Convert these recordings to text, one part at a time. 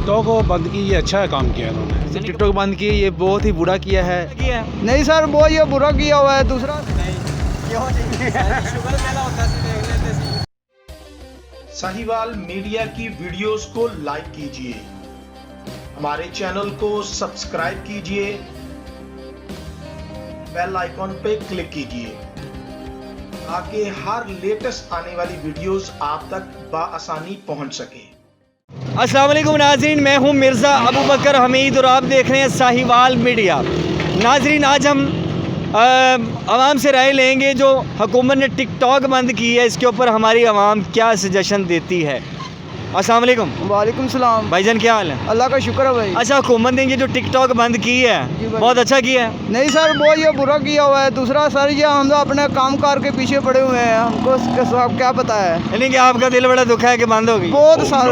TikTok को बंद की, ये अच्छा काम किया इन्होंने। टिकटॉक बंद की, ये बहुत ही बुरा किया है। नहीं सर, वो ये बुरा किया हुआ है। दूसरा साहिवाल मीडिया की वीडियोस को लाइक कीजिए, हमारे चैनल को सब्सक्राइब कीजिए, बेल आइकॉन पे क्लिक कीजिए ताकि हर लेटेस्ट आने वाली वीडियोस आप तक बआसानी पहुंच सके। अस्सलाम वालेकुम नाज़रीन, मैं हूं मिर्ज़ा अबू बकर हमीद और आप देख रहे हैं साहिवाल मीडिया। नाज़रीन, आज हम आवाम से राय लेंगे जो हुकूमत ने टिकटॉक बंद की है, इसके ऊपर हमारी आवाम क्या सजेशन देती है। अस्सलाम वालेकुम। वालेकुम सलाम। भाईजान क्या हाल है? अल्लाह का शुक्र है भाई। अच्छा, हुकूमत ने ये जो टिकटॉक बंद की है बहुत अच्छा किया है। नहीं सर, वो ये बुरा किया हुआ है। दूसरा सर, ये हम तो अपने काम कार के पीछे पड़े हुए हैं, हमको इसके सब क्या पता है। यानी कि आपका दिल बड़ा दुखा है कि बंद हो गई? बहुत सर।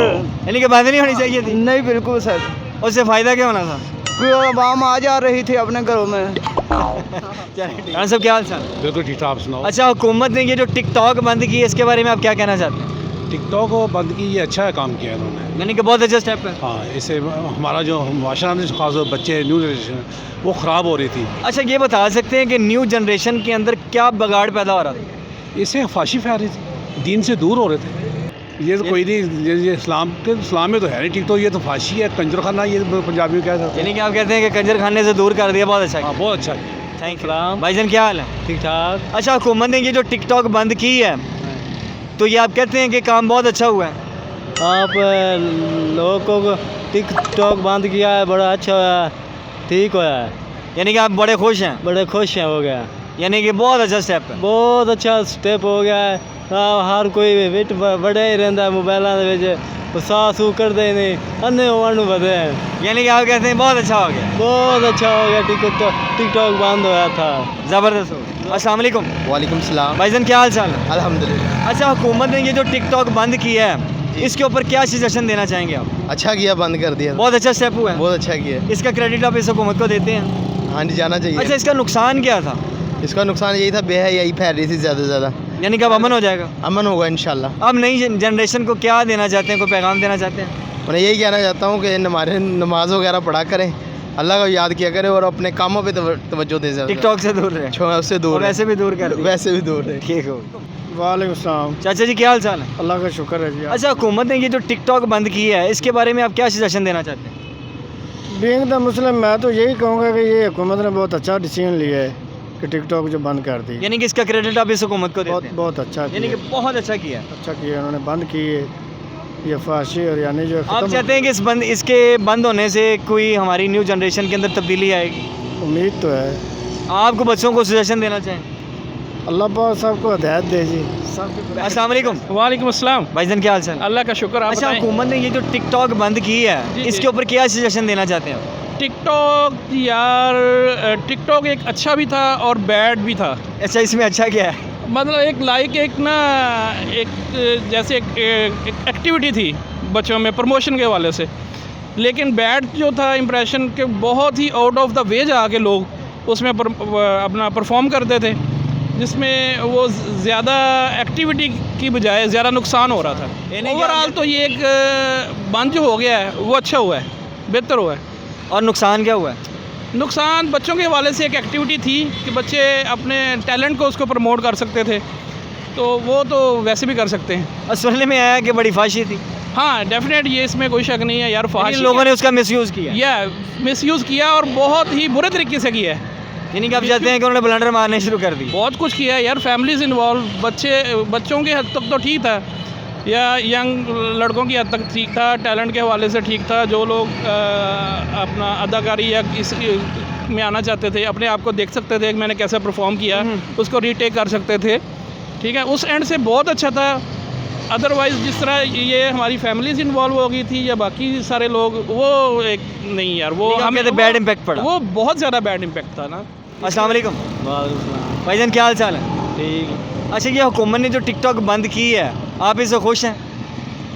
यानी कि बंद नहीं होनी चाहिए थी? नहीं, बिल्कुल सर। उससे फ़ायदा क्या होना था? कोई आवाम आ जा रही थी अपने घरों में। खान साहब क्या हाल चाल? बिल्कुल ठीक ठाक, आप सुनाओ। अच्छा, हुकूमत ने ये जो टिकटॉक बंद की है, इसके बारे में आप क्या कहना चाहते हैं? टिकटॉक को बंद की, ये अच्छा काम किया इन्होंने। यानी कि बहुत अच्छा स्टेप है। हाँ, इससे हमारा जो माशरा में खास बच्चे न्यू जनरेशन वो ख़राब हो रही थी। अच्छा, ये बता सकते हैं कि न्यू जनरेशन के अंदर क्या बगाड़ पैदा हो रहा था? इससे फाशी फैल रही थी, दीन से दूर हो रहे थे। ये तो कोई नहीं, ये इस्लाम में तो है नहीं टिकटॉक, ये तो फाशी है, कंजर खाना, ये पंजाबी में क्या था। यानी कि आप कहते हैं कि कंजर खाने से दूर कर दिया, बहुत अच्छा हाँ, किया। बहुत अच्छा किया। Thank you. भाईजान क्या हाल है? ठीक ठाक। अच्छा, हुकूमत ने ये जो टिकटॉक बंद की है, तो ये आप कहते हैं कि काम बहुत अच्छा हुआ है? आप लोगों को टिकटॉक बंद किया है, बड़ा अच्छा हुआ, ठीक हुआ है। यानी कि आप बड़े खुश हैं? बड़े खुश हैं, हो गया। यानी कि बहुत अच्छा स्टेप है। बहुत अच्छा स्टेप हो गया है। हर कोई बिट बड़े ही रहता है मोबाइलों के साह सूह करते ही नहीं, अन्य होने बदे हैं। यानी कि आप कहते हैं बहुत अच्छा हो गया? बहुत अच्छा हो गया। टिकटॉक बंद हुआ था, ज़बरदस्त हो गया। अस्सलाम वालेकुम। वालेकुम सलाम। भाईजान क्या हाल चाल है? अल्हम्दुलिल्लाह। अच्छा, हुकूमत ने ये जो टिकटॉक बंद किया है, इसके ऊपर क्या सजेशन देना चाहेंगे आप? अच्छा किया, बंद कर दिया। बहुत अच्छा स्टेप हुआ है। बहुत अच्छा किया। इसका क्रेडिट आप इस हुकूमत को देते हैं? हाँ जी, जाना चाहिए। अच्छा, इसका नुकसान क्या था? इसका नुकसान यही था, बेहयाई फैल रही थी ज़्यादा से ज़्यादा। यानी कि अब अमन हो जाएगा? अमन होगा इंशाल्लाह। अब नई जनरेशन को क्या देना चाहते हैं, कोई पैगाम देना चाहते हैं? मैं यही कहना चाहता हूँ कि हमारे नमाज वगैरह पढ़ा करें, अल्लाह को याद किया करें और अपने कामों पे तवज्जो दें। टिकटॉक से दूर रहे, उससे दूर और वैसे भी दूर कर दिया। वैसे भी दूर रहे। ठीक हो। वालेकुम सलाम। चाचा जी क्या हाल चाल है? अल्लाह का शुक्र है जी। अच्छा, हुकूमत ने ये जो टिकटॉक बंद की है, इसके बारे में आप क्या सजेशन देना चाहते हैं? बीइंग द मुस्लिम, मैं तो यही कहूँगा कि ये हुकूमत ने बहुत अच्छा डिसीजन लिया है कि टिकटॉक जो बंद कर दी। यानी कि इसका क्रेडिट आप इस हुकूमत को देते हैं? बहुत अच्छा यानी कि किया। बहुत अच्छा किया। अच्छा किया उन्होंने, बंद की ये फाशी और यानी जो आप चाहते हैं कि इसके बंद होने से कोई हमारी न्यू जनरेशन के अंदर तब्दीली आएगी? उम्मीद तो है। आपको बच्चों को सजेशन देना चाहें? अल्लाह पाक सबको हिदायत दे जी। अस्सलाम वालेकुम। वालेकुम अस्सलाम। भाईजान क्या हाल चाल? अल्लाह का शुक्र। आप अच्छा, बताएं। हुकूमत ने ये जो टिकटॉक बंद की है, जी, इसके जी। ऊपर क्या सजेशन देना चाहते हैं आप? टिकटॉक यार, टिकटॉक एक अच्छा भी था और बैड भी था। अच्छा, इसमें अच्छा क्या है? मतलब एक ना एक जैसे एक एक्टिविटी थी बच्चों में प्रमोशन के हवाले से, लेकिन बैड जो था इम्प्रेशन के बहुत ही आउट ऑफ द वे जाके लोग उसमें अपना परफॉर्म करते थे, जिसमें वो ज़्यादा एक्टिविटी की बजाय ज़्यादा नुकसान हो रहा था। ओवरऑल तो ये एक बंद जो हो गया है वो अच्छा हुआ है, बेहतर हुआ है। और नुकसान क्या हुआ है? नुकसान बच्चों के हवाले से एक एक्टिविटी थी कि बच्चे अपने टैलेंट को उसको प्रमोट कर सकते थे, तो वो तो वैसे भी कर सकते हैं। और सुनने में आया कि बड़ी फाशी थी। हाँ, डेफिनेट, ये इसमें कोई शक नहीं है यार। फाशी लोगों ने उसका मिसयूज़ किया। या मिसयूज़ किया और बहुत ही बुरे तरीके से किया है। यानी कि आप चाहते हैं कि उन्होंने ब्लंडर मारने शुरू कर दी? बहुत कुछ किया है यार, फैमिलीज इन्वॉल्व, बच्चों के हद तक तो ठीक था, या यंग लड़कों की हद तक ठीक था, टैलेंट के हवाले से ठीक था। जो लोग अपना अदाकारी या इस में आना चाहते थे, अपने आप को देख सकते थे कि मैंने कैसे परफॉर्म किया, उसको रीटेक कर सकते थे। ठीक है, उस एंड से बहुत अच्छा था। अदरवाइज़ जिस तरह ये हमारी फैमिलीज इन्वॉल्व हो गई थी या बाकी सारे लोग, वो एक नहीं यार, वो हमें बैड इम्पैक्ट पड़ा। वो बहुत ज़्यादा बैड इम्पैक्ट था ना। अस्सलाम वालेकुम। भाईजान क्या हाल चाल है? ठीक। अच्छा, ये हुकूमत ने जो टिकटॉक बंद की है, आप इससे खुश हैं?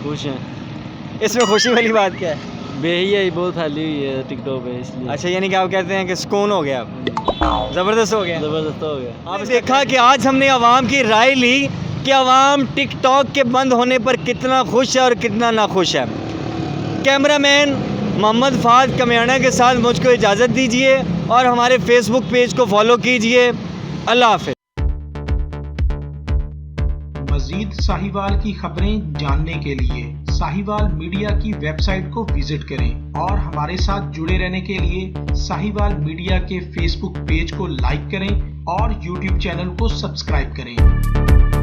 खुश हैं। इसमें खुशी वाली बात क्या है? बेहियाई बहुत फैली हुई है टिकटॉक पे, इसलिए। अच्छा, यानी कि आप कहते हैं कि सुकून हो गया, आप ज़बरदस्त हो गया? ज़बरदस्त हो गया। आपने देखा कि आज हमने आवाम की राय ली कि आवाम टिकटॉक के बंद होने पर कितना खुश है और कितना नाखुश है। कैमरामैन मोहम्मद फाद कमियाना के साथ मुझको इजाज़त दीजिए और हमारे फेसबुक पेज को फॉलो कीजिए। अल्लाह हाफ़िज़। मज़ीद साहिवाल की खबरें जानने के लिए साहिवाल मीडिया की वेबसाइट को विजिट करें और हमारे साथ जुड़े रहने के लिए साहिवाल मीडिया के फेसबुक पेज को लाइक करें और यूट्यूब चैनल को सब्सक्राइब करें।